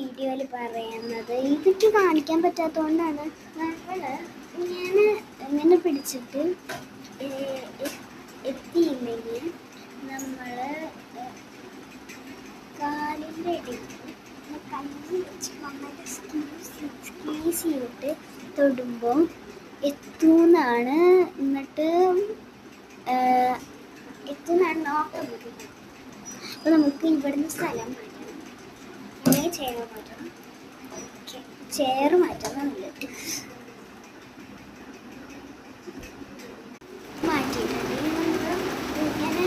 വീഡിയോയിൽ പറയുന്നത്. ഇതൊക്കെ കാണിക്കാൻ പറ്റാത്തതുകൊണ്ടാണ്. നമ്മൾ ഇങ്ങനെ പിടിച്ചിട്ട് എത്തിയില്ലെങ്കിൽ നമ്മൾ കാലിൻ്റെ ഇടയിൽ കൈ വെച്ച് നന്നായിട്ട് സ്ക്വീസ് ചെയ്തിട്ട് തൊടുമ്പോൾ എത്തുമെന്നാണ്. എന്നിട്ട് എത്തുമെന്നാണ് നോക്കുന്നത്. അപ്പോൾ നമുക്ക് ഇവിടുന്ന് സ്ഥലം മാറ്റണം. അങ്ങനെ ചെയർ മാറ്റണം. ചെയർ മാറ്റണം. എന്നിട്ട് മാറ്റിയിട്ടുണ്ടെങ്കിൽ നമ്മൾ ഇങ്ങനെ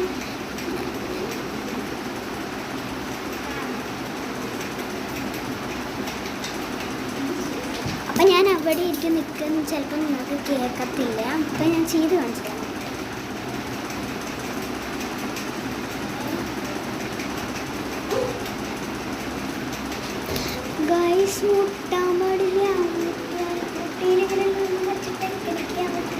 അപ്പം ഞാൻ അവിടെ ഇട്ട് നിൽക്കുന്ന ചിലപ്പോൾ നിങ്ങൾക്ക് കേൾക്കത്തില്ല. അപ്പം ഞാൻ ചെയ്ത് കാണിച്ചു തരാം. ഗൈസ്, മുട്ടാൻ പാടില്ല. മുട്ടയിലിങ്ങനെ വെച്ചിട്ട് കളിക്കാൻ പറ്റും.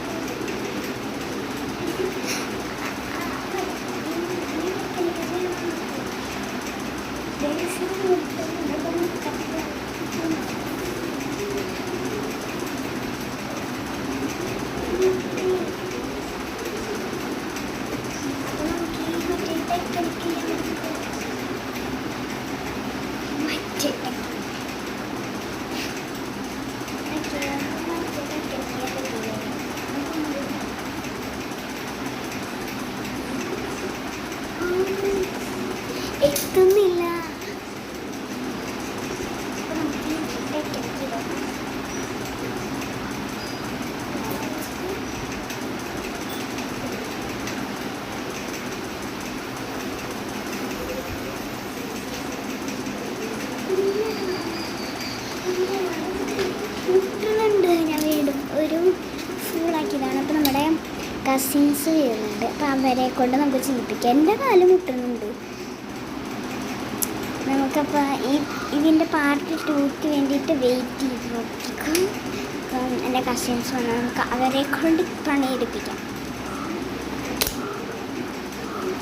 എത്തുന്നില്ല. മുട്ടുന്നുണ്ട്. ഞാൻ വീണ്ടും ഒരു ഫുള്ളാക്കിയതാണ്. അപ്പോൾ നമ്മുടെ കസിൻസ് വരുന്നുണ്ട്. അപ്പോൾ അവരെ കൊണ്ട് നമുക്ക് ചെയ്യിപ്പിക്കാം. എൻ്റെ കാല് മുട്ടുന്നുണ്ട്. നമുക്കപ്പോൾ ഇതിൻ്റെ പാർട്ട് 2ക്ക് വേണ്ടിയിട്ട് വെയിറ്റ് ചെയ്ത് നോക്കിക്കും. എൻ്റെ കസിൻസ് വന്നാൽ നമുക്ക് അവരെ കൊണ്ട് പണിയെടുപ്പിക്കാം.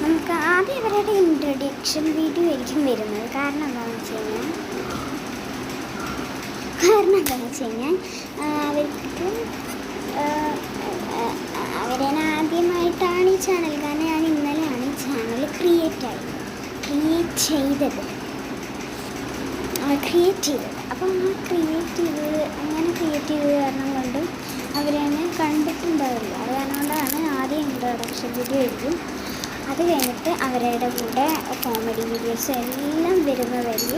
നമുക്ക് ആദ്യം അവരുടെ ഇൻട്രൊഡക്ഷൻ വീഡിയോ ആയിരിക്കും വരുന്നത്. കാരണം എന്താണെന്ന് വെച്ച് കഴിഞ്ഞാൽ അവർക്ക് അവരെ ആദ്യമായിട്ടാണ് ഈ ചാനൽ. കാരണം ഞാൻ ഇന്നലെയാണ് ഈ ചാനൽ ക്രിയേറ്റ് ചെയ്തത്. അപ്പം അങ്ങനെ ക്രിയേറ്റ് ചെയ്തത് കാരണം കൊണ്ട് അവരെന്നെ കണ്ടിട്ടുണ്ടാവില്ല. അത് കാരണം കൊണ്ടാണ് ആദ്യം ഇൻട്രൊഡക്ഷൻ വീഡിയോ എഴുതും. അത് കഴിഞ്ഞിട്ട് അവരുടെ കൂടെ കോമഡി വീഡിയോസ് എല്ലാം വരുന്നവരെ